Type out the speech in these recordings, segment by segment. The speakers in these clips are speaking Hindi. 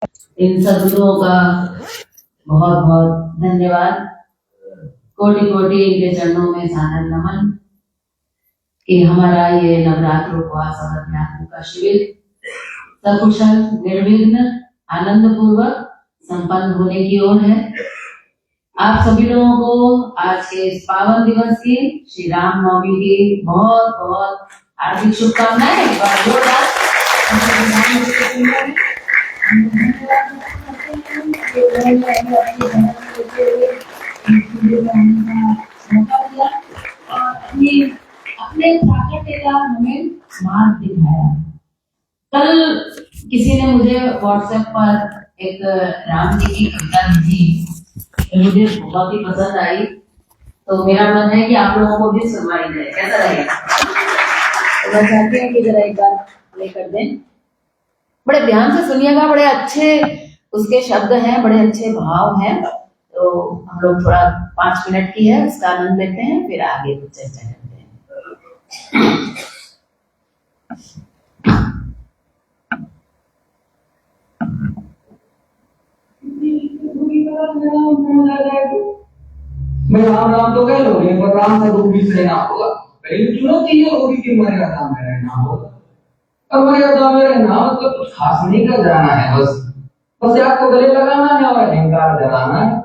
इन सद्गुरुओं का बहुत बहुत धन्यवाद। कोटि कोटि इनके चरणों में सादर नमन कि हमारा ये नवरात्र उपवास और अध्यात्म का शिविर सकुशल निर्विघ्न आनंद पूर्वक संपन्न होने की ओर है। आप सभी लोगों को आज के इस पावन दिवस की श्री राम नवमी की बहुत बहुत हार्दिक शुभकामनाएं। एक बार जोरदार अपने ताकत का हमें मार्ग दिखाया। कल किसी ने मुझे व्हाट्सएप पर एक राम जी की कविता भेजी, मुझे बहुत ही पसंद आई, तो मेरा मन है कि आप लोगों को भी सुनवाई जाए, कैसा रहेगा? तो मैं चाहती हूँ कि जरा एक बार प्ले कर दें। बड़े ध्यान से सुनिएगा, बड़े अच्छे उसके शब्द हैं, बड़े अच्छे भाव हैं। तो हम लोग थोड़ा 5 मिनट की है, उसका आनंद लेते हैं, फिर आगे कुछ चर्चा करते हैं। मैं राम राम तो कह लोगे, पर राम से दुख भी सहना होगा। पहली चुनौती ये होगी कि मर्यादा में रहना होगा। और मर्यादा में रहना मतलब कुछ खास नहीं कर जाना है, बस आपको गले लगाना है और अहंकार जलाना है।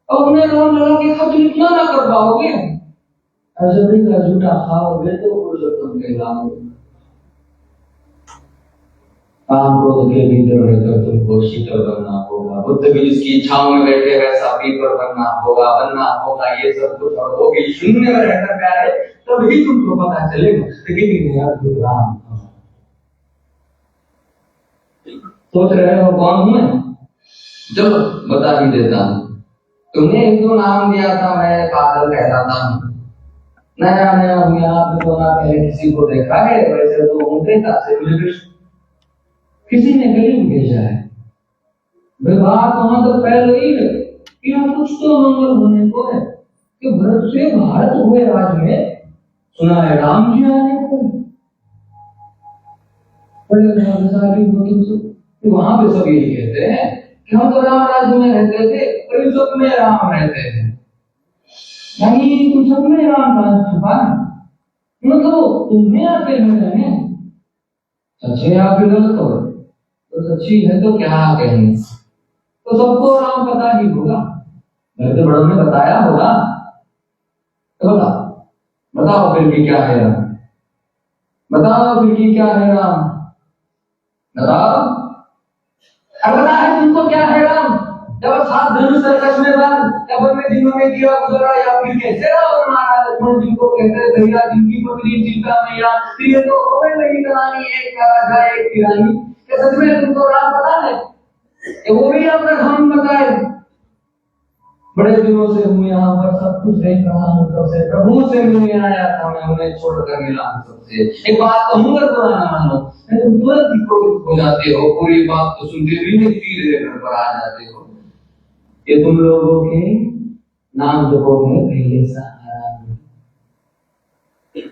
और उन्हें राम लगा के खर्च इतना ना कर पाओगे, अजबरी का झूठा खाओगे तो पुरुषोत्तम कहलाओगे। काम क्रोध के भीतर रहकर तुमको शीतल बनना होगा, बुद्ध भी जिसकी इच्छाओं में बैठे वैसा पीपर बनना होगा ये सब कुछ। और वो भी शून्य में रहकर प्यारे, तभी तुमको पता चलेगा लेकिन अद्भुत राम। सोच रहे हो कौन हूं मैं? चलो बता ही देता हूं। तुमने एक दो नाम दिया था, मैं पागल कहलाता हूं। नया नया हूं यहाँ पे, तो ना पहले किसी को देखा है, वैसे तो होते था से कृष्ण किसी ने गली में भेजा है। बात वहां तक फैल गई है कि यहाँ कुछ तो मंगल होने को है कि भरत से भारत हुए राज में सुना है राम जी आने को। बड़े भाग्यशाली हो तुम सब। वहां पे सब यही कहते हैं कि हम तो राम राज्य में रहते थे और इन सब में राम रहते थे। नहीं, तुम सब में राम का छुपा है, मतलब तुम्हें आते हैं रहने। सच्चे आप गलत हो तो सच्ची है तो क्या कहेंगे, तो सबको राम पता ही होगा। घर के बड़ों ने बताया होगा, तो बताओ फिर भी क्या है राम? बताओ फिर भी क्या है राम? बताओ, अब पता है तुमको क्या है राम? जब 7 धनुष सर्कस में बांध, तब में दिनों में किया गुजरा, या फिर कैसे रावण मारा लक्ष्मण जिनको कहते भैया जिनकी पत्नी सीता मैया, ये तो हो गई कहानी, एक का राजा एक की रानी। क्या सच में तुमको राम पता है? वो भी अपना हम बताए। बड़े दिनों से हूँ यहाँ पर, सब कुछ देख रहा हूँ, सबसे प्रभु से मिलने आया था मैं, उन्हें छोड़कर मिला हूँ सबसे। एक बात कहूँगा तो ना मानो, तुम तुरंत ही क्रोधित हो जाते हो, पूरी बात तो सुनते भी नहीं, सीधे घर पर आ जाते हो। ये तुम लोगों के नाम जपो में पहले सा आराम नहीं,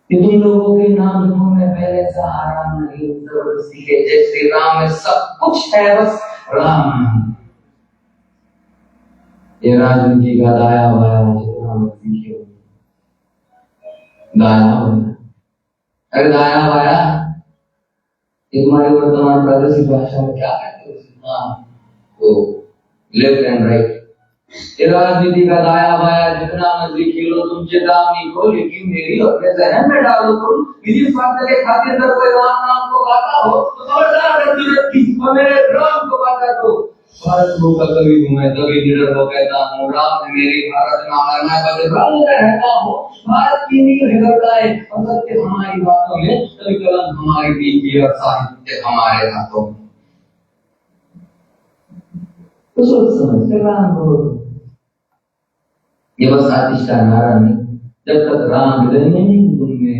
ये तुम लोगों के नाम जपो में पहले सा आराम नहीं। जबरदस्ती के जय श्री राम में सब कुछ है, बस राम नहीं। ये राजनीति का दाया वाया जितना मर्जी क्यों दाया वाया, अरे दाया वाया ये तुम्हारे वर्तमान प्रादेशिक भाषा में क्या कहते हो? हाँ, तो लेफ्ट एंड राइट। ये राजनीति का दाया वाया जितना मर्जी खेलो, तुम चेतावनी को लेकिन मेरी अपने जहन में डालो। तुम निजी स्वार्थ के खातिर अगर कोई राम नाम को गाता हो तो खबरदार और मेरे राम को गाता तो भारत को कभी घूमे तभी निडर हो कहता हूँ राम ने मेरी भारत नाम मैं बदल रहता हूँ। भारत की नींव है और सत्य हमारी बातों में, तभी कलम हमारी दीजिए और साहित्य हमारे हाथों में। तो सोच समझ के राम को ये बस आतिश नारा नहीं, जब तक राम हृदय में नहीं तुमने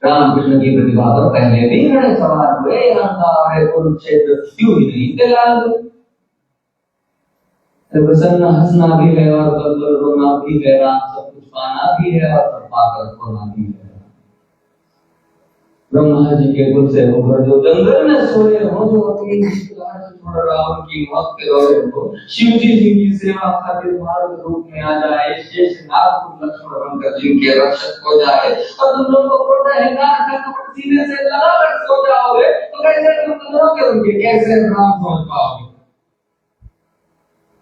राम कृष्ण की प्रतिभा पर पहले भी बड़े सवाल हुए, अहंकार कुरुक्षेत्र क्यों ही नहीं तैयार हुए। प्रसन्न हंसना भी है और बलबल रोना भी है, राम सब कुछ पाना भी है और सब पाकर खोना भी है। ब्रह्मा जी के कुल से होकर जो जंगल में सोए हो, जो अपनी रावण की मौत के दौरे हो, शिव जी जिनकी सेवा खातिर मार्ग रूप में आ जाए, शेष नाग लक्ष्मण बनकर जिनके रक्षक हो जाए, और तुम लोग को क्रोध अहंकार का कपट सीने से लगाकर सो जाओगे, तो कैसे तुम करोगे उनके, कैसे राम समझ पाओगे?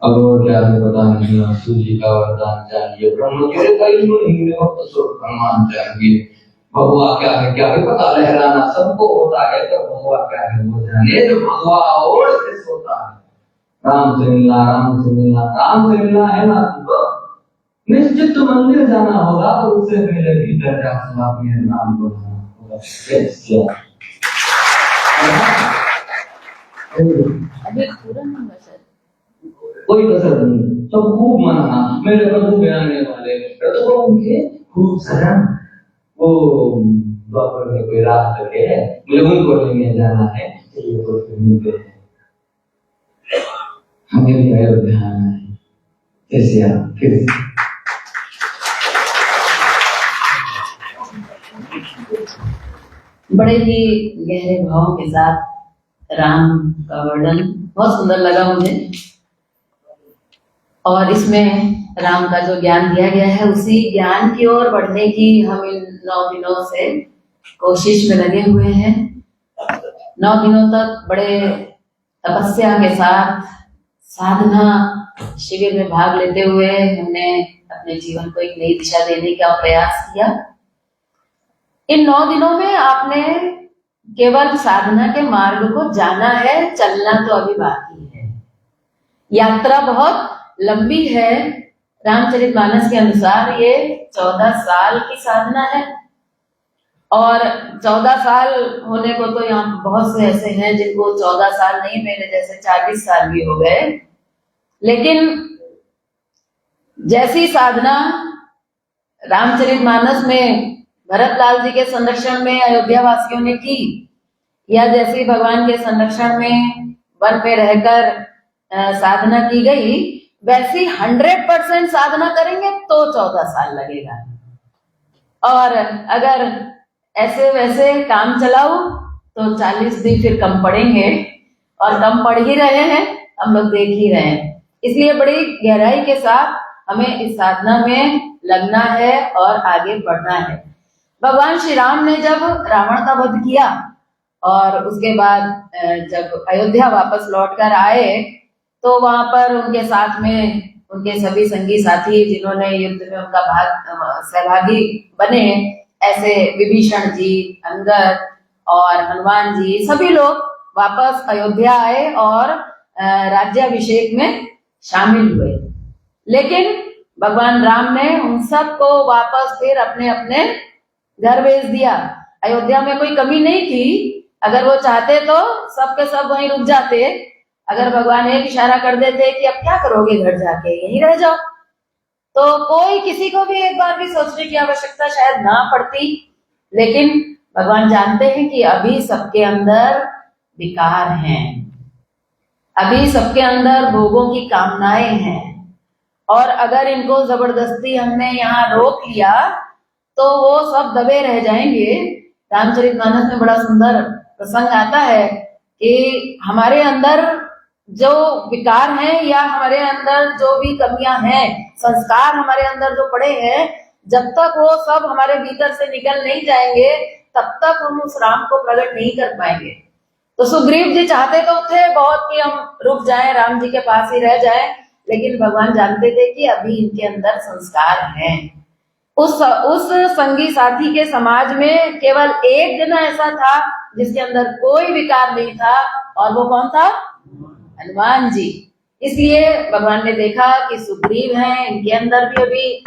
अब वो क्या है पता नहीं, शिव जी का वरदान चाहिए, ब्रह्म जी का ही नहीं, भक्त स्वरूप हनुमान चाहिए। भगवा क्या है क्या भी पता, लहराना सबको होता है, तो भगवा क्या है वो जाने, जो भगवा और से सोता है। राम से मिलना, राम से मिलना, राम से मिलना है ना तुमको, निश्चित मंदिर जाना होगा, और उससे पहले भीतर जाकर अपने नाम को लेना होगा। अभी पूरा नहीं बचा, कोई कसर नहीं, सब खूब मनाना, मेरे प्रभु के आने वाले तो उनके खूब शरण, वो द्वापर में कोई रात तक है, मुझे उनको लेने जाना है, ये तो फिर मिलते हैं, हमें भी अयोध्या आना है, जैसे आप फिर बड़े ही गहरे भावों के साथ राम का वर्णन बहुत सुंदर लगा मुझे। और इसमें राम का जो ज्ञान दिया गया है, उसी ज्ञान की ओर बढ़ने की हम इन 9 दिनों से कोशिश में लगे हुए हैं। 9 दिनों तक बड़े तपस्या के साथ साधना शिविर में भाग लेते हुए हमने अपने जीवन को एक नई दिशा देने का प्रयास किया। इन 9 दिनों में आपने केवल साधना के मार्ग को जाना है, चलना तो अभी बाकी है। यात्रा बहुत लंबी है। रामचरितमानस के अनुसार ये 14 साल की साधना है, और 14 साल होने को तो यहाँ बहुत से ऐसे हैं जिनको 14 साल नहीं, मेरे जैसे 40 साल भी हो गए। लेकिन जैसी साधना रामचरितमानस में भरतलाल जी के संरक्षण में अयोध्या वासियों ने की, या जैसी भगवान के संरक्षण में वन में रहकर साधना की गई, वैसी 100% साधना करेंगे तो 14 साल लगेगा। और अगर ऐसे वैसे काम चलाओ तो 40 दिन फिर कम पड़ेंगे, और कम पड़ ही रहे हैं, हम लोग देख ही रहे हैं। इसलिए बड़ी गहराई के साथ हमें इस साधना में लगना है और आगे बढ़ना है। भगवान श्री राम ने जब रावण का वध किया और उसके बाद जब अयोध्या वापस लौटकर आए, तो वहां पर उनके साथ में उनके सभी संगी साथी जिन्होंने युद्ध में उनका सहभागी बने, ऐसे विभीषण जी, अंगद और हनुमान जी, सभी लोग वापस अयोध्या आए और राज्याभिषेक में शामिल हुए। लेकिन भगवान राम ने उन सबको वापस फिर अपने अपने घर भेज दिया। अयोध्या में कोई कमी नहीं थी, अगर वो चाहते तो सब के सब वहीं रुक जाते। अगर भगवान एक इशारा कर देते कि अब क्या करोगे घर जाके, यहीं रह जाओ, तो कोई किसी को भी एक बार भी सोचने की आवश्यकता शायद ना पड़ती। लेकिन भगवान जानते हैं कि अभी सबके अंदर विकार हैं, अभी सबके अंदर भोगों की कामनाएं हैं, और अगर इनको जबरदस्ती हमने यहाँ रोक लिया तो वो सब दबे रह जाएंगे। रामचरितमानस में बड़ा सुंदर प्रसंग आता है कि हमारे अंदर जो विकार हैं या हमारे अंदर जो भी कमियां हैं, संस्कार हमारे अंदर जो पड़े हैं, जब तक वो सब हमारे भीतर से निकल नहीं जाएंगे तब तक हम उस राम को प्रकट नहीं कर पाएंगे। तो सुग्रीव जी चाहते तो थे बहुत कि हम रुक जाएं, राम जी के पास ही रह जाएं, लेकिन भगवान जानते थे कि अभी इनके अंदर संस्कार हैं। उस संगी साथी के समाज में केवल एक जना ऐसा था जिसके अंदर कोई विकार नहीं था, और वो कौन था? हनुमान जी। इसलिए भगवान ने देखा कि सुग्रीव हैं, इनके अंदर भी अभी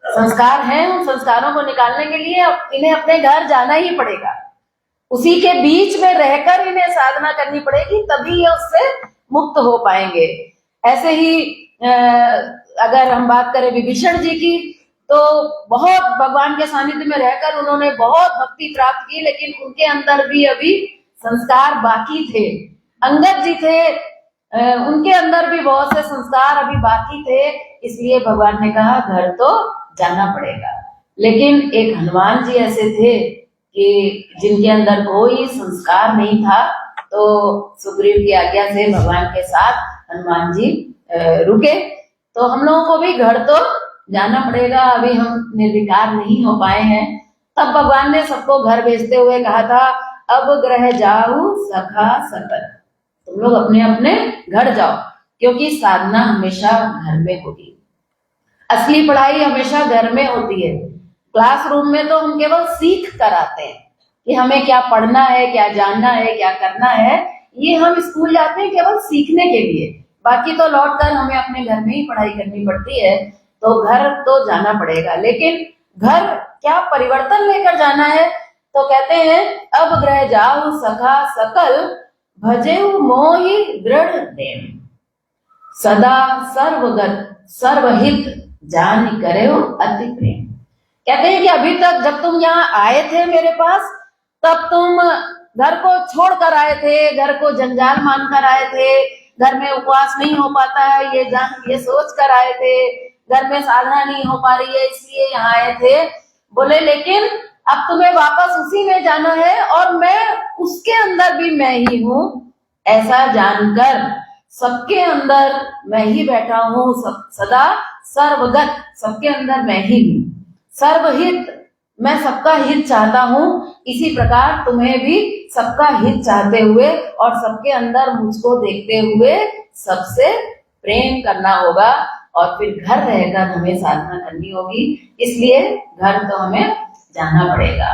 संस्कार हैं, उन संस्कारों को निकालने के लिए इन्हें अपने घर जाना ही पड़ेगा, उसी के बीच में रहकर इन्हें साधना करनी पड़ेगी, तभी ये उससे मुक्त हो पाएंगे। ऐसे ही अगर हम बात करें विभीषण जी की, तो बहुत भगवान के सानिध्य में रहकर उन्होंने बहुत भक्ति प्राप्त की, लेकिन उनके अंदर भी अभी संस्कार बाकी थे। अंगद जी थे, उनके अंदर भी बहुत से संस्कार अभी बाकी थे, इसलिए भगवान ने कहा घर तो जाना पड़ेगा। लेकिन एक हनुमान जी ऐसे थे कि जिनके अंदर कोई संस्कार नहीं था, तो सुग्रीव की आज्ञा से भगवान के साथ हनुमान जी रुके। तो हम लोगों को भी घर तो जाना पड़ेगा, अभी हम निर्विकार नहीं हो पाए हैं। तब भगवान ने सबको घर भेजते हुए कहा था, अब ग्रह जाऊ सखा सकल, तुम लोग अपने अपने घर जाओ, क्योंकि साधना हमेशा घर में होगी। असली पढ़ाई हमेशा घर में होती है। क्लासरूम में तो हम केवल सीख कर आते हैं कि हमें क्या पढ़ना है, क्या जानना है, क्या करना है। ये हम स्कूल जाते हैं केवल सीखने के लिए, बाकी तो लौट कर हमें अपने घर में ही पढ़ाई करनी पड़ती है। तो घर तो जाना पड़ेगा, लेकिन घर क्या परिवर्तन लेकर जाना है। तो कहते हैं, अब ग्रह जाऊ सखा सकल, भजेऊ मोहि दृढ़ नेम, सदा सर्वगत सर्वहित जान करेओ अति प्रेम। कहते हैं कि अभी तक जब तुम यहाँ आए थे मेरे पास, तब तुम घर को छोड़कर आए थे, घर को जंजाल मानकर आए थे, घर में उपवास नहीं हो पाता है ये सोच कर आए थे, घर में साधना नहीं हो पा रही है इसलिए यहाँ आए थे। बोले लेकिन अब तुम्हें वापस उसी में जाना है, और मैं उसके अंदर भी मैं ही हूँ, ऐसा जानकर सबके अंदर मैं ही बैठा हूँ, सदा सर्वगत सबके अंदर मैं ही हूँ, सर्वहित मैं सबका हित चाहता हूँ। इसी प्रकार तुम्हें भी सबका हित चाहते हुए और सबके अंदर मुझको देखते हुए सबसे प्रेम करना होगा, और फिर घर रहकर हमें साधना करनी होगी। इसलिए घर तो हमें जाना पड़ेगा।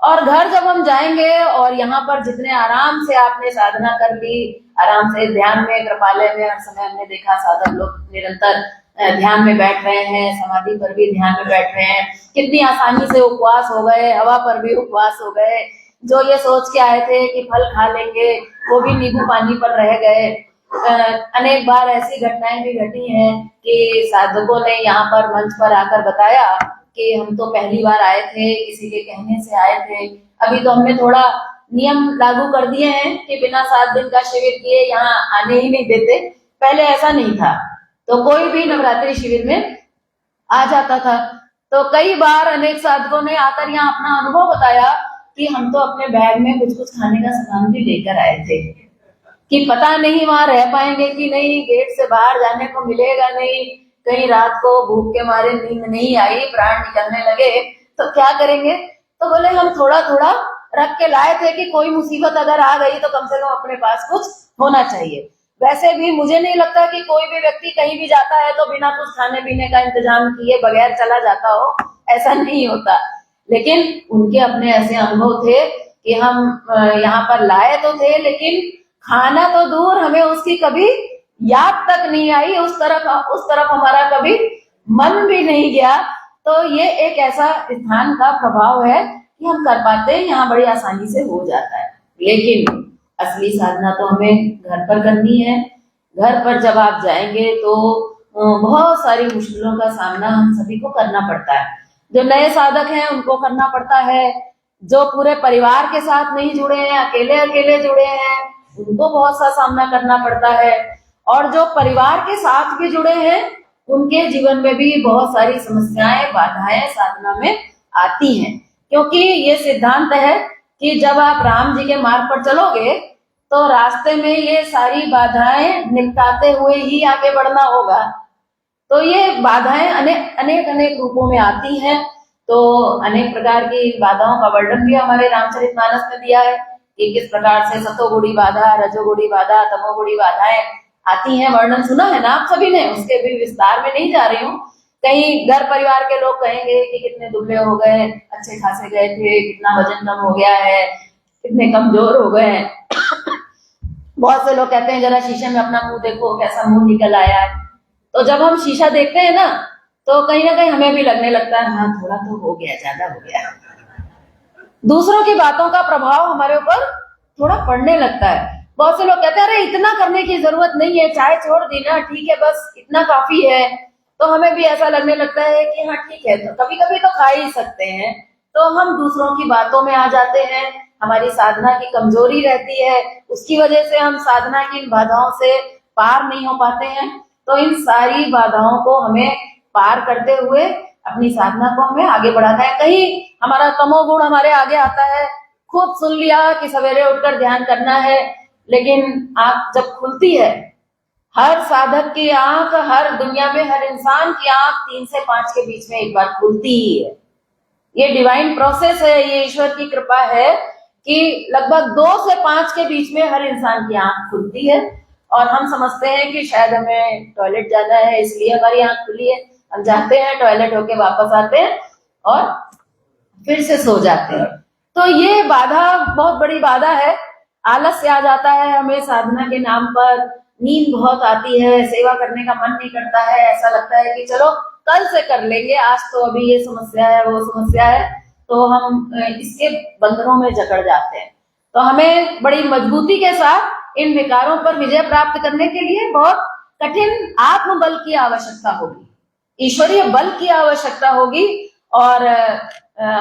और घर जब हम जाएंगे, और यहाँ पर जितने आराम से आपने साधना कर ली, आराम से ध्यान में, कृपालय में हर समय हमने देखा साधक लोग निरंतर ध्यान में बैठ रहे हैं, समाधि पर भी ध्यान में बैठ रहे हैं, कितनी आसानी से उपवास हो गए, हवा पर भी उपवास हो गए। जो ये सोच के आए थे कि फल खा लेंगे, वो भी नींबू पानी पर रह गए। अनेक बार ऐसी घटनाएं भी घटी हैं कि साधकों ने यहाँ पर मंच पर आकर बताया कि हम तो पहली बार आए थे, किसी के कहने से आए थे, अभी तो हमने थोड़ा नियम लागू कर दिए हैं कि बिना 7 दिन का शिविर किए यहाँ आने ही नहीं देते। पहले ऐसा नहीं था, तो कोई भी नवरात्रि शिविर में आ जाता था। तो कई बार अनेक साधकों ने आकर यहाँ अपना अनुभव बताया कि हम तो अपने बैग में कुछ कुछ खाने का सामान भी लेकर आए थे, कि पता नहीं वहां रह पाएंगे कि नहीं, गेट से बाहर जाने को मिलेगा नहीं, कहीं रात को भूख के मारे नींद नहीं आई, प्राण निकलने लगे तो क्या करेंगे। तो बोले हम थोड़ा थोड़ा रख के लाए थे कि कोई मुसीबत अगर आ गई तो कम से कम अपने पास कुछ होना चाहिए। वैसे भी मुझे नहीं लगता कि कोई भी व्यक्ति कहीं भी जाता है तो बिना कुछ खाने पीने का इंतजाम किए बगैर चला जाता हो, ऐसा नहीं होता। लेकिन उनके अपने ऐसे अनुभव थे कि हम यहाँ पर लाए तो थे, लेकिन खाना तो दूर, हमें उसकी कभी याद तक नहीं आई, उस तरफ हमारा कभी मन भी नहीं गया। तो ये एक ऐसा स्थान का प्रभाव है कि हम कर पाते हैं, यहाँ बड़ी आसानी से हो जाता है। लेकिन असली साधना तो हमें घर पर करनी है। घर पर जब आप जाएंगे तो बहुत सारी मुश्किलों का सामना हम सभी को करना पड़ता है। जो नए साधक हैं उनको करना पड़ता है, जो पूरे परिवार के साथ नहीं जुड़े हैं, अकेले अकेले जुड़े हैं, उनको बहुत सा सामना करना पड़ता है, और जो परिवार के साथ भी जुड़े हैं उनके जीवन में भी बहुत सारी समस्याएं, बाधाएं साधना में आती हैं। क्योंकि ये सिद्धांत है कि जब आप राम जी के मार्ग पर चलोगे तो रास्ते में ये सारी बाधाएं निपटाते हुए ही आगे बढ़ना होगा। तो ये बाधाएं अनेक रूपों में आती हैं। तो अनेक प्रकार की बाधाओं का वर्णन भी हमारे रामचरितमानस में दिया है कि किस प्रकार से सतोगुणी बाधा, रजोगुणी बाधा, तमोगुणी बाधाएं आती हैं। वर्णन सुना है ना आप सभी ने, उसके भी विस्तार में नहीं जा रही हूँ। कहीं घर परिवार के लोग कहेंगे कि कितने दुबले हो गए, अच्छे खासे गए थे, कितना वजन कम हो गया है, कितने कमजोर हो गए हैं। बहुत से लोग कहते हैं जरा शीशे में अपना मुंह देखो, कैसा मुंह निकल आया है। तो जब हम शीशा देखते हैं ना, तो कहीं ना कहीं हमें भी लगने लगता है हाँ थोड़ा तो हो गया, ज्यादा हो गया। दूसरों की बातों का प्रभाव हमारे ऊपर थोड़ा पड़ने लगता है। बहुत से लोग कहते हैं अरे इतना करने की जरूरत नहीं है, चाय छोड़ दी ना, ठीक है, बस इतना काफी है। तो हमें भी ऐसा लगने लगता है कि हाँ ठीक है, तो कभी कभी तो खा ही सकते हैं। तो हम दूसरों की बातों में आ जाते हैं, हमारी साधना की कमजोरी रहती है, उसकी वजह से हम साधना की इन बाधाओं से पार नहीं हो पाते हैं। तो इन सारी बाधाओं को हमें पार करते हुए अपनी साधना को हमें आगे बढ़ाना है। कहीं हमारा तमोगुण हमारे आगे आता है, खूब सुन लिया कि सवेरे उठकर ध्यान करना है, लेकिन आंख जब खुलती है, हर साधक की आंख, हर दुनिया में हर इंसान की आंख 3 से 5 के बीच में एक बार खुलती ही है। ये डिवाइन प्रोसेस है, ये ईश्वर की कृपा है कि लगभग 2 से 5 के बीच में हर इंसान की आंख खुलती है। और हम समझते हैं कि शायद हमें टॉयलेट जाना है इसलिए हमारी आंख खुली है, हम जाते हैं, टॉयलेट होके वापस आते हैं और फिर से सो जाते हैं। तो ये बाधा बहुत बड़ी बाधा है। आलस्य आ जाता है हमें साधना के नाम पर, नींद बहुत आती है, सेवा करने का मन नहीं करता है, ऐसा लगता है कि चलो कल से कर लेंगे, आज तो अभी ये समस्या है, वो समस्या है, तो हम इसके बंधनों में जकड़ जाते हैं। तो हमें बड़ी मजबूती के साथ इन विकारों पर विजय प्राप्त करने के लिए बहुत कठिन आत्मबल की आवश्यकता होगी, ईश्वरीय बल की आवश्यकता होगी। और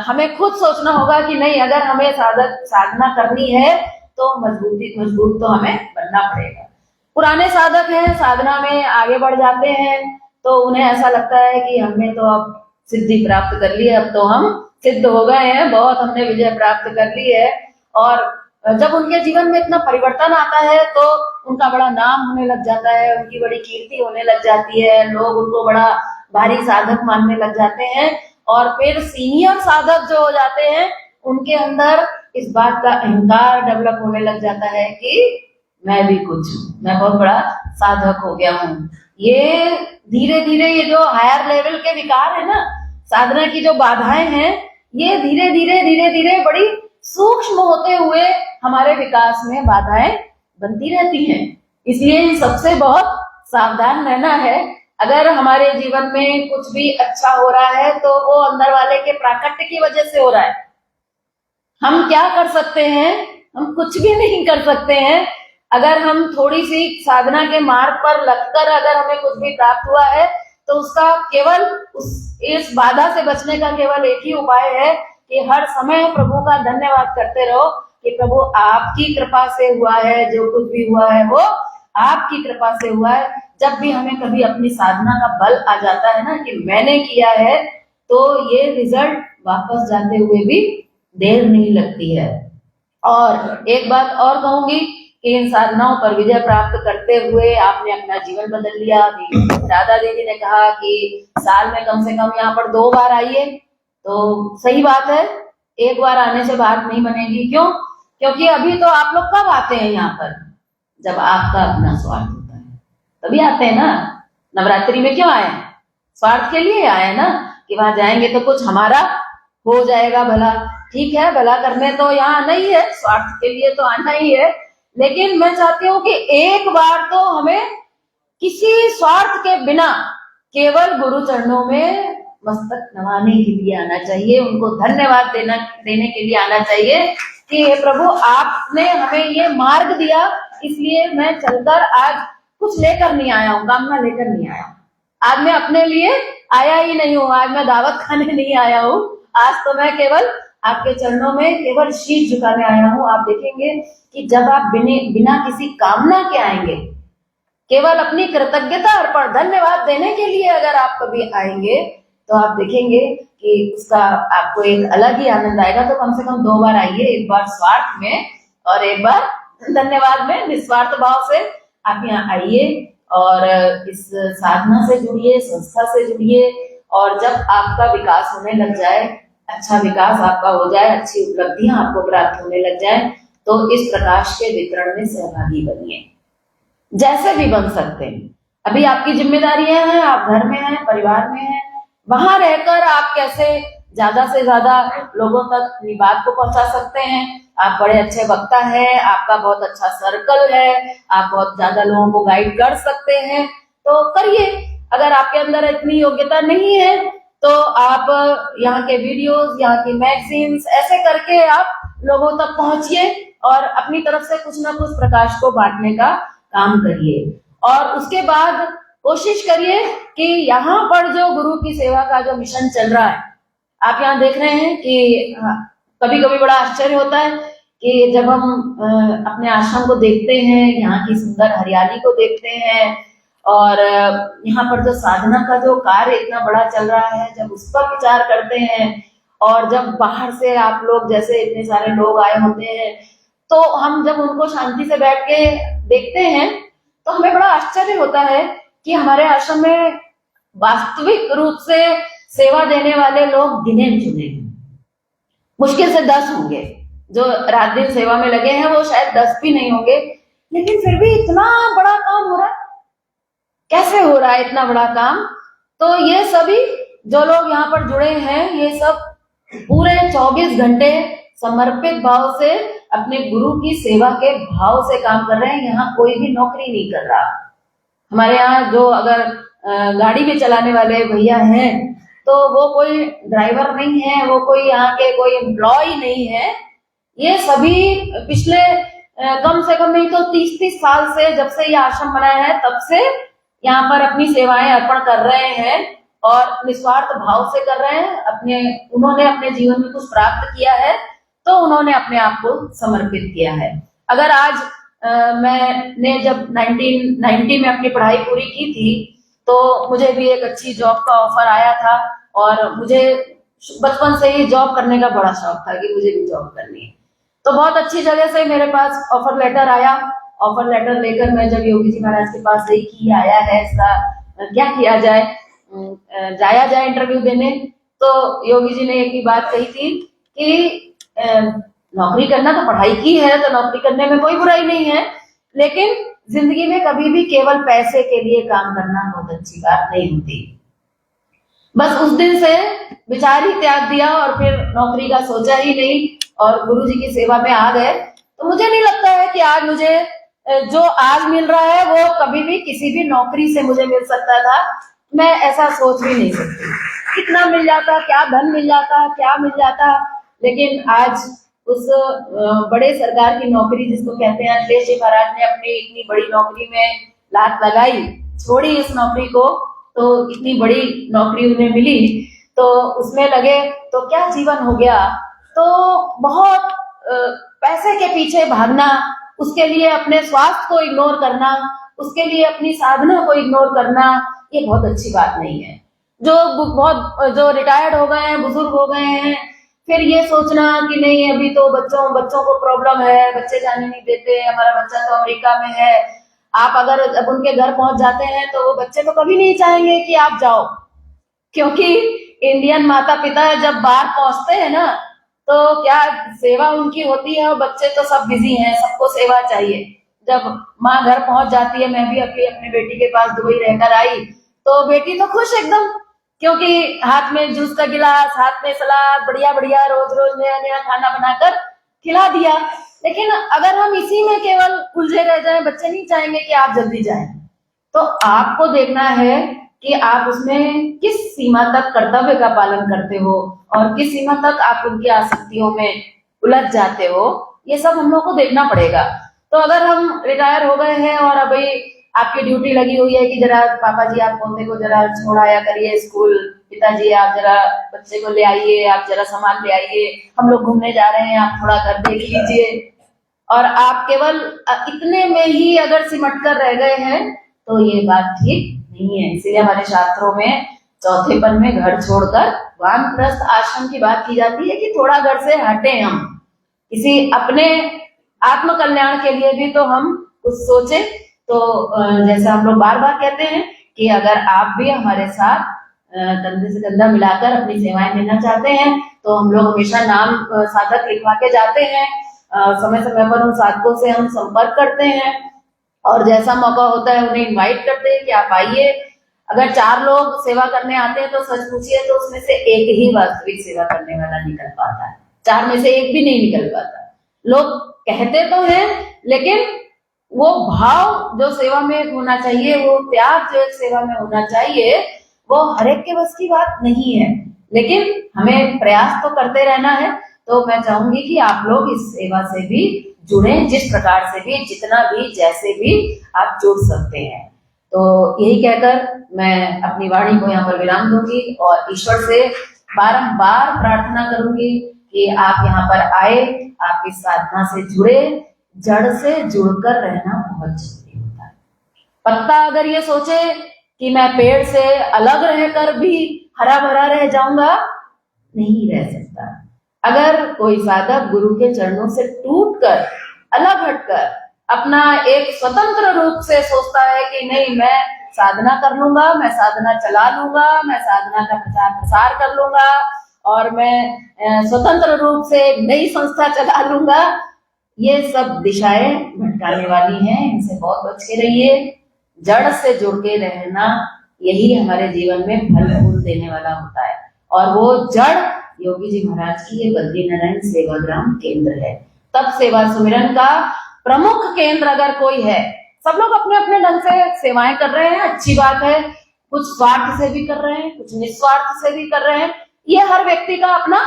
हमें खुद सोचना होगा कि नहीं, अगर हमें साधना करनी है तो मजबूत तो हमें बनना पड़ेगा। पुराने साधक हैं, साधना में आगे बढ़ जाते हैं तो उन्हें ऐसा लगता है कि हमने तो अब सिद्धि प्राप्त कर ली है, अब तो हम सिद्ध हो गए हैं, बहुत हमने विजय प्राप्त कर ली है। और जब उनके जीवन में इतना परिवर्तन आता है तो उनका बड़ा नाम होने लग जाता है, उनकी बड़ी कीर्ति होने लग जाती है, लोग उनको बड़ा भारी साधक मानने लग जाते हैं। और फिर सीनियर साधक जो हो जाते हैं उनके अंदर इस बात का अहंकार डेवलप होने लग जाता है कि मैं भी कुछ हूँ, मैं बहुत बड़ा साधक हो गया हूँ। ये धीरे धीरे ये जो हायर लेवल के विकार है ना, साधना की जो बाधाएं हैं, ये धीरे धीरे बड़ी सूक्ष्म होते हुए हमारे विकास में बाधाएं बनती रहती हैं। इसलिए इन सबसे बहुत सावधान रहना है। अगर हमारे जीवन में कुछ भी अच्छा हो रहा है तो वो अंदर वाले के प्राकट्य की वजह से हो रहा है। हम क्या कर सकते हैं? हम कुछ भी नहीं कर सकते हैं। अगर हम थोड़ी सी साधना के मार्ग पर लगकर अगर हमें कुछ भी प्राप्त हुआ है तो उसका केवल इस बाधा से बचने का केवल एक ही उपाय है कि हर समय प्रभु का धन्यवाद करते रहो कि प्रभु आपकी कृपा से हुआ है, जो कुछ भी हुआ है वो आपकी कृपा से हुआ है। जब भी हमें कभी अपनी साधना का बल आ जाता है ना कि मैंने किया है, तो ये रिजल्ट वापस जाते हुए भी देर नहीं लगती है। और एक बात और कहूंगी कि इन साधनाओं पर विजय प्राप्त करते हुए आपने अपना जीवन बदल लिया। राधा देवी ने कहा कि साल में कम से कम यहाँ पर 2 बार आइए, तो सही बात है, एक बार आने से बात नहीं बनेगी। क्यों? क्योंकि अभी तो आप लोग कब आते हैं यहाँ पर? जब आपका अपना स्वार्थ होता है तभी आते हैं ना। नवरात्रि में क्यों आए? स्वार्थ के लिए आए ना, कि वहां जाएंगे तो कुछ हमारा हो जाएगा भला। ठीक है, भला करने तो यहाँ नहीं है, स्वार्थ के लिए तो आना ही है। लेकिन मैं चाहती हूँ कि एक बार तो हमें किसी स्वार्थ के बिना केवल गुरु चरणों में मस्तक नवाने के लिए आना चाहिए, उनको धन्यवाद देने के लिए आना चाहिए कि हे प्रभु, आपने हमें ये मार्ग दिया, इसलिए मैं चलकर आज कुछ लेकर नहीं आया हूँ, कामना लेकर नहीं आया हूँ। आज मैं अपने लिए आया ही नहीं हूँ, आज मैं दावत खाने नहीं आया हूँ, आज तो मैं केवल आपके चरणों में केवल शीश झुकाने आया हूँ। आप देखेंगे कि जब आप बिना किसी कामना के आएंगे, केवल अपनी कृतज्ञता अर्पण धन्यवाद देने के लिए अगर आप कभी आएंगे, तो आप देखेंगे कि उसका आपको एक अलग ही आनंद आएगा। तो कम से कम 2 बार आइए, एक बार स्वार्थ में और एक बार धन्यवाद में, निस्वार्थ भाव से आप यहाँ आइए और इस साधना से जुड़िए, संस्था से जुड़िए। और जब आपका विकास होने लग जाए, अच्छा विकास आपका हो जाए, अच्छी उपलब्धियां आपको प्राप्त होने लग जाए, तो इस प्रकाश के वितरण में सहभागी बनिए, जैसे भी बन सकते हैं। अभी आपकी जिम्मेदारियां हैं, आप घर में हैं, परिवार में हैं, वहां रहकर आप कैसे ज्यादा से ज्यादा लोगों तक अपनी बात को पहुंचा सकते हैं। आप बड़े अच्छे वक्ता हैं, आपका बहुत अच्छा सर्कल है, आप बहुत ज्यादा लोगों को गाइड कर सकते हैं, तो करिए। अगर आपके अंदर इतनी योग्यता नहीं है तो आप यहाँ के वीडियोस, यहाँ की मैगजीन्स, ऐसे करके आप लोगों तक पहुंचिए और अपनी तरफ से कुछ ना कुछ प्रकाश को बांटने का काम करिए। और उसके बाद कोशिश करिए कि यहाँ पर जो गुरु की सेवा का जो मिशन चल रहा है, आप यहाँ देख रहे हैं कि कभी कभी बड़ा आश्चर्य होता है कि जब हम अपने आश्रम को देखते हैं, यहाँ की सुंदर हरियाली को देखते हैं, और यहाँ पर जो साधना का जो कार्य इतना बड़ा चल रहा है, जब उस पर विचार करते हैं और जब बाहर से आप लोग जैसे इतने सारे लोग आए होते हैं, तो हम जब उनको शांति से बैठ के देखते हैं तो हमें बड़ा आश्चर्य होता है कि हमारे आश्रम में वास्तविक रूप से सेवा देने वाले लोग गिने चुने हैं, मुश्किल से 10 होंगे जो रात दिन सेवा में लगे हैं, वो शायद 10 भी नहीं होंगे। लेकिन फिर भी इतना बड़ा काम हो रहा है, कैसे हो रहा है इतना बड़ा काम? तो ये सभी जो लोग यहाँ पर जुड़े हैं, ये सब पूरे 24 घंटे समर्पित भाव से अपने गुरु की सेवा के भाव से काम कर रहे हैं। यहाँ कोई भी नौकरी नहीं कर रहा। हमारे यहाँ जो अगर गाड़ी भी चलाने वाले भैया हैं तो वो कोई ड्राइवर नहीं है, वो कोई यहाँ के कोई एम्प्लॉय नहीं है। ये सभी पिछले कम से कम नहीं तो 30-30 साल से, जब से ये आश्रम बना है तब से यहाँ पर अपनी सेवाएं अर्पण कर रहे हैं और निस्वार्थ भाव से कर रहे हैं। उन्होंने अपने जीवन में कुछ प्राप्त किया है तो उन्होंने अपने आप को समर्पित किया है। अगर आज मैंने जब 1990 में अपनी पढ़ाई पूरी की थी तो मुझे भी एक अच्छी जॉब का ऑफर आया था और मुझे बचपन से ही जॉब करने का बड़ा शौक था कि मुझे भी जॉब करनी है। तो बहुत अच्छी जगह से मेरे पास ऑफर लेटर आया। ऑफर लेटर लेकर मैं जब योगी जी महाराज के पास गई कि आया है, इसका क्या किया जाए, जाया जाए इंटरव्यू देने, तो योगी जी ने एक ही बात कही थी कि नौकरी करना तो पढ़ाई की है तो नौकरी करने में कोई बुराई नहीं है, लेकिन जिंदगी में कभी भी केवल पैसे के लिए काम करना बहुत अच्छी बात नहीं होती। बस उस दिन से विचार ही त्याग दिया और फिर नौकरी का सोचा ही नहीं और गुरु जी की सेवा में आ गए। तो मुझे नहीं लगता है कि आज मुझे जो आज मिल रहा है वो कभी भी किसी भी नौकरी से मुझे मिल सकता था। मैं ऐसा सोच भी नहीं सकती। कितना मिल जाता, क्या धन मिल जाता, क्या मिल जाता, लेकिन आज उस बड़े सरकार की नौकरी जिसको कहते हैं, अखिलेश जी महाराज ने अपनी इतनी बड़ी नौकरी में लात लगाई, छोड़ी इस नौकरी को, तो इतनी बड़ी नौकरी उन्हें मिली तो उसमें लगे तो क्या जीवन हो गया। तो बहुत पैसे के पीछे भागना, उसके लिए अपने स्वास्थ्य को इग्नोर करना, उसके लिए अपनी साधना को इग्नोर करना, ये बहुत अच्छी बात नहीं है। जो रिटायर्ड हो गए हैं, बुजुर्ग हो गए हैं, फिर ये सोचना कि नहीं अभी तो बच्चों को प्रॉब्लम है, बच्चे जाने नहीं देते, हमारा बच्चा तो अमेरिका में है। आप अगर अब उनके घर पहुंच जाते हैं तो वो बच्चे तो कभी नहीं चाहेंगे कि आप जाओ, क्योंकि इंडियन माता पिता जब बाहर पहुंचते हैं ना तो क्या सेवा उनकी होती है और बच्चे तो सब बिजी हैं, सबको सेवा चाहिए। जब माँ घर पहुंच जाती है, मैं भी अपनी बेटी के पास दुबई रहकर आई तो बेटी तो खुश एकदम, क्योंकि हाथ में जूस का गिलास, हाथ में सलाद, बढ़िया बढ़िया रोज रोज नया नया खाना बनाकर खिला दिया। लेकिन अगर हम इसी में केवल उलझे रह जाएं, बच्चे नहीं चाहेंगे कि आप जल्दी जाएं। तो आपको देखना है कि आप उसमें किस सीमा तक कर्तव्य का पालन करते हो और किस सीमा तक आप उनकी आसक्तियों में उलझ जाते हो, ये सब हम लोग को देखना पड़ेगा। तो अगर हम रिटायर हो गए हैं और अभी आपकी ड्यूटी लगी हुई है कि जरा पापा जी आप पोते को जरा छोड़ आया करिए स्कूल, पिताजी आप जरा बच्चे को ले आइए, आप जरा सामान ले आइए, हम लोग घूमने जा रहे हैं, आप थोड़ा घर देख लीजिए, और आप केवल इतने में ही अगर सिमट कर रह गए हैं तो ये बात ठीक नहीं है। इसीलिए हमारे शास्त्रों में चौथेपन में घर छोड़कर वानप्रस्थ आश्रम की बात की जाती है कि थोड़ा घर से हटे, हम किसी अपने आत्म कल्याण के लिए भी तो हम कुछ सोचे। तो जैसे हम लोग बार बार कहते हैं कि अगर आप भी हमारे साथ कंधे से कंधा मिलाकर अपनी सेवाएं देना चाहते हैं तो हम लोग हमेशा नाम साधक लिखवा के जाते हैं, समय समय पर उन साधकों से हम संपर्क करते हैं और जैसा मौका होता है उन्हें इनवाइट करते हैं कि आप आइए। अगर 4 लोग सेवा करने आते हैं तो सच पूछिए तो उसमें से एक ही वास्तविक सेवा करने वाला निकल पाता है, 4 में से एक भी नहीं निकल पाता। लोग कहते तो हैं लेकिन वो भाव जो सेवा में होना चाहिए, वो त्याग जो एक सेवा में होना चाहिए, वो हर एक के बस की बात नहीं है। लेकिन हमें प्रयास तो करते रहना है। तो मैं चाहूंगी कि आप लोग इस सेवा से भी जुड़े, जिस प्रकार से भी, जितना भी, जैसे भी आप जुड़ सकते हैं। तो यही कहकर मैं अपनी वाणी को यहाँ पर विराम दूंगी और ईश्वर से बारंबार प्रार्थना करूंगी कि आप यहाँ पर आए, आप इस साधना से जुड़े। जड़ से जुड़कर रहना बहुत जरूरी होता है। पत्ता अगर ये सोचे कि मैं पेड़ से अलग रहकर भी हरा भरा रह जाऊंगा, नहीं रह सकता। अगर कोई साधक गुरु के चरणों से टूटकर, अलग हटकर अपना एक स्वतंत्र रूप से सोचता है कि नहीं, मैं साधना कर लूंगा, मैं साधना चला लूंगा, मैं साधना का प्रचार प्रसार कर लूंगा और मैं स्वतंत्र रूप से नई संस्था चला लूंगा, ये सब दिशाएं भटकाने वाली हैं, इनसे बहुत बच के रहिए। जड़ से जुड़ के रहना, यही हमारे जीवन में फल फूल देने वाला होता है। और वो जड़ योगी जी महाराज की ये बद्रीनारायण सेवाग्राम केंद्र है। तब सेवा सुमिरन का प्रमुख केंद्र अगर कोई है, सब लोग अपने अपने ढंग से सेवाएं कर रहे हैं, अच्छी बात है। कुछ स्वार्थ से भी कर रहे हैं, कुछ निस्वार्थ से भी कर रहे हैं। ये हर व्यक्ति का अपना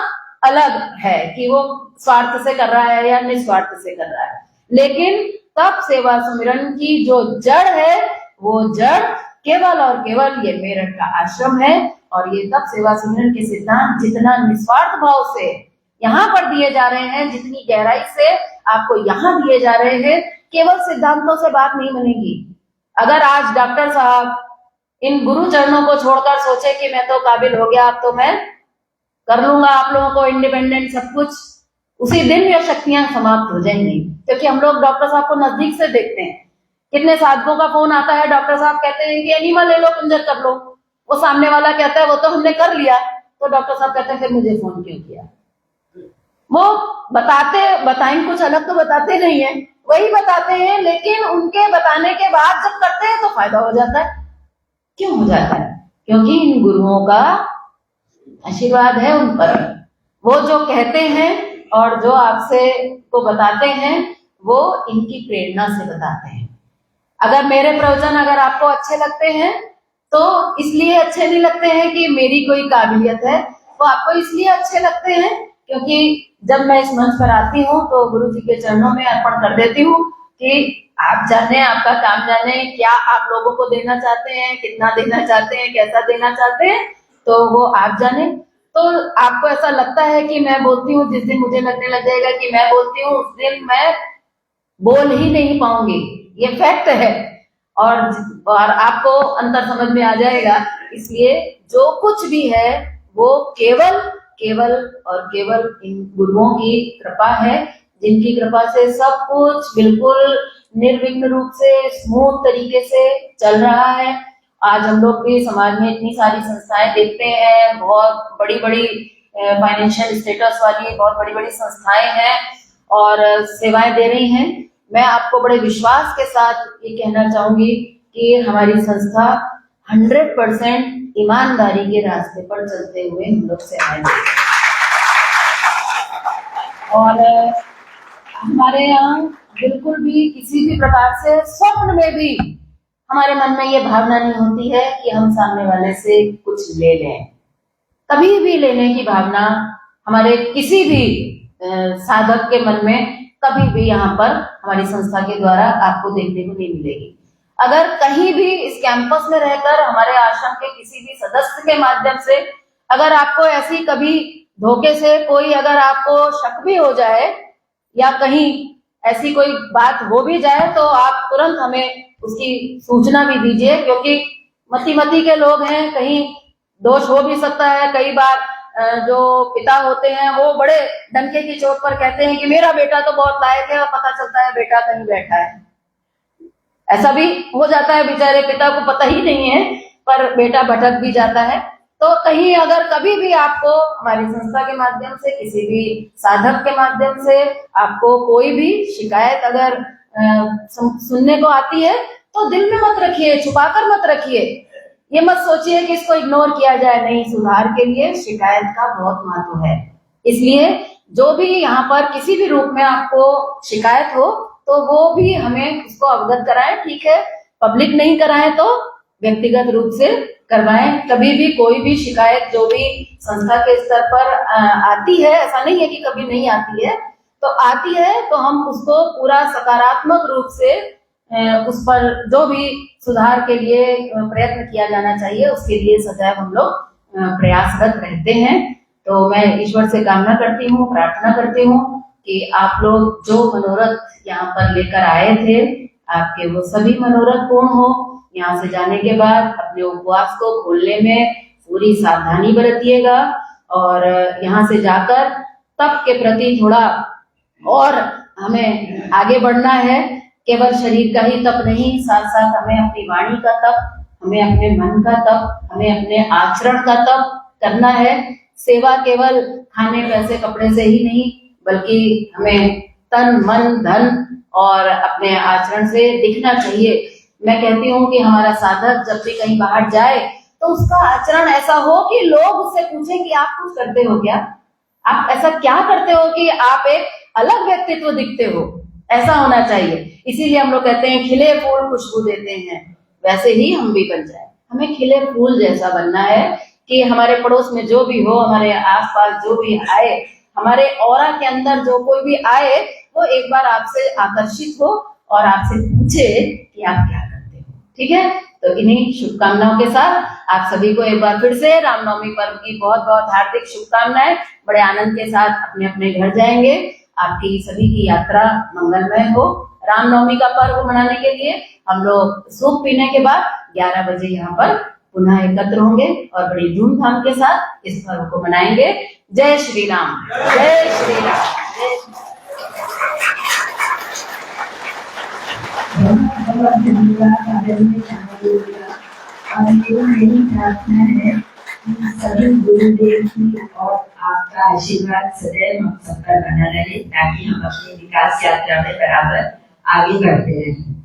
अलग है कि वो स्वार्थ से कर रहा है या निस्वार्थ से कर रहा है। लेकिन तब सेवा सुमिरन की जो जड़ है, वो जड़ केवल और केवल ये मेरठ का आश्रम है। और ये तब सेवा सुमिरन के सिद्धांत जितना निस्वार्थ भाव से यहाँ पर दिए जा रहे हैं, जितनी गहराई से आपको यहाँ दिए जा रहे हैं, केवल सिद्धांतों से बात नहीं बनेगी। अगर आज डॉक्टर साहब इन गुरु चरणों को छोड़कर सोचे कि मैं तो काबिल हो गया, अब तो मैं कर लूंगा आप लोगों को इंडिपेंडेंट सब कुछ, उसी दिन ये शक्तियां समाप्त हो जाएंगी। क्योंकि हम लोग डॉक्टर साहब को नजदीक से देखते हैं। कितने साधकों का फोन आता है, डॉक्टर साहब कहते हैं कि एनिमल ले लो, कुंजर कर लो। वो सामने वाला कहता है वो तो हमने कर लिया, तो डॉक्टर साहब कहते हैं फिर मुझे फोन क्यों किया। वो बताएंगे कुछ अलग तो बताते नहीं है, वही बताते हैं, लेकिन उनके बताने के बाद जब करते हैं तो फायदा हो जाता है। क्यों हो जाता है? क्योंकि इन गुरुओं का आशीर्वाद है उन पर। वो जो कहते हैं और जो आपसे को बताते हैं, वो इनकी प्रेरणा से बताते हैं। अगर मेरे प्रवचन अगर आपको अच्छे लगते हैं तो इसलिए अच्छे नहीं लगते हैं कि मेरी कोई काबिलियत है, वो आपको इसलिए अच्छे लगते हैं क्योंकि जब मैं इस मंच पर आती हूँ तो गुरु जी के चरणों में अर्पण कर देती हूँ कि आप जाने, आपका काम जाने, क्या आप लोगों को देना चाहते हैं, कितना देना चाहते हैं, कैसा देना चाहते हैं, तो वो आप जाने। तो आपको ऐसा लगता है कि मैं बोलती हूँ, जिस दिन मुझे लगने लग जाएगा कि मैं बोलती हूँ, उस दिन मैं बोल ही नहीं पाऊंगी, ये फैक्ट है। और आपको अंतर समझ में आ जाएगा। इसलिए जो कुछ भी है वो केवल केवल और केवल इन गुरुओं की कृपा है, जिनकी कृपा से सब कुछ बिल्कुल निर्विघ्न रूप से स्मूथ तरीके से चल रहा है। आज हम लोग भी समाज में इतनी सारी संस्थाएं देखते हैं, बहुत बड़ी बड़ी फाइनेंशियल स्टेटस वाली बहुत बड़ी बड़ी संस्थाएं हैं और सेवाएं दे रही हैं। मैं आपको बड़े विश्वास के साथ ये कहना चाहूंगी कि हमारी संस्था 100% ईमानदारी के रास्ते पर चलते हुए हम लोग सेवाएं देते हैं। और हमारे यहाँ बिल्कुल भी किसी भी प्रकार से स्वप्न में भी हमारे मन में ये भावना नहीं होती है कि हम सामने वाले से कुछ ले लें। कभी भी लेने की भावना हमारे किसी भी साधक के मन में कभी भी यहाँ पर हमारी संस्था के द्वारा आपको देखने को नहीं मिलेगी। अगर कहीं भी इस कैंपस में रहकर हमारे आश्रम के किसी भी सदस्य के माध्यम से अगर आपको ऐसी कभी धोखे से कोई अगर आपको शक भी हो जाए या कहीं ऐसी कोई बात हो भी जाए, तो आप तुरंत हमें उसकी सूचना भी दीजिए, क्योंकि मती के लोग हैं, कहीं दोष हो भी सकता है। कई बार जो पिता होते हैं वो बड़े डंके की चोट पर कहते हैं कि मेरा बेटा तो बहुत लायक है, और पता चलता है बेटा कहीं बैठा है। ऐसा भी हो जाता है, बेचारे पिता को पता ही नहीं है पर बेटा भटक भी जाता है। तो कहीं अगर कभी भी आपको हमारी संस्था के माध्यम से, किसी भी साधक के माध्यम से आपको कोई भी शिकायत अगर सुनने को आती है, तो दिल में मत रखिए, छुपाकर मत रखिए। ये मत सोचिए कि इसको इग्नोर किया जाए, नहीं, सुधार के लिए शिकायत का बहुत महत्व है। इसलिए जो भी यहाँ पर किसी भी रूप में आपको शिकायत हो तो वो भी हमें उसको अवगत कराएं। ठीक है, पब्लिक नहीं कराएं तो व्यक्तिगत रूप से करवाएं। कभी भी कोई भी शिकायत जो भी संस्था के स्तर पर आती है, ऐसा नहीं है कि कभी नहीं आती है, तो आती है तो हम उसको पूरा सकारात्मक रूप से उस पर जो भी सुधार के लिए प्रयत्न किया जाना चाहिए उसके लिए सदैव हम लोग प्रयासरत रहते हैं। तो मैं ईश्वर से कामना करती हूँ, प्रार्थना करती हूँ कि आप लोग जो मनोरथ यहाँ पर लेकर आए थे, आपके वो सभी मनोरथ पूर्ण हो। यहाँ से जाने के बाद अपने उपवास को खोलने में पूरी सावधानी बरतिएगा और यहाँ से जाकर तप के प्रति थोड़ा और हमें आगे बढ़ना है। केवल शरीर का ही तप नहीं, साथ साथ हमें अपनी वाणी का तप, हमें अपने मन का तप, हमें अपने आचरण का तप करना है। सेवा केवल खाने पैसे कपड़े से ही नहीं, बल्कि हमें तन मन धन और अपने आचरण से दिखना चाहिए। मैं कहती हूँ कि हमारा साधक जब भी कहीं बाहर जाए तो उसका आचरण ऐसा हो कि लोग उससे पूछें कि आप कुछ करते हो क्या, आप ऐसा क्या करते हो कि आप एक अलग व्यक्तित्व दिखते हो, ऐसा होना चाहिए। इसीलिए हम लोग कहते हैं खिले फूल खुशबू देते हैं, वैसे ही हम भी बन जाए। हमें खिले फूल जैसा बनना है कि हमारे पड़ोस में जो भी हो, हमारे आसपास जो भी आए, हमारे ऑरा के अंदर जो कोई भी आए, वो एक बार आपसे आकर्षित हो और आपसे पूछे कि आप क्या करते हो। ठीक है, तो इन्हीं शुभकामनाओं के साथ आप सभी को एक बार फिर से रामनवमी पर्व की बहुत बहुत हार्दिक शुभकामनाएं। बड़े आनंद के साथ अपने अपने घर जाएंगे। आपकी सभी की यात्रा मंगलमय हो। रामनवमी का पर्व मनाने के लिए हम लोग सूप पीने के बाद 11 बजे यहाँ पर पुनः एकत्र होंगे और बड़ी धूमधाम के साथ इस पर्व को मनाएंगे। जय श्री राम, जय श्री राम, जय श्री और ये मेरी प्रार्थना है कि सभी गुरुदेव की और आपका आशीर्वाद सदैव हम सब पर बना रहे, ताकि हम अपनी विकास यात्रा में बराबर आगे बढ़ते रहें।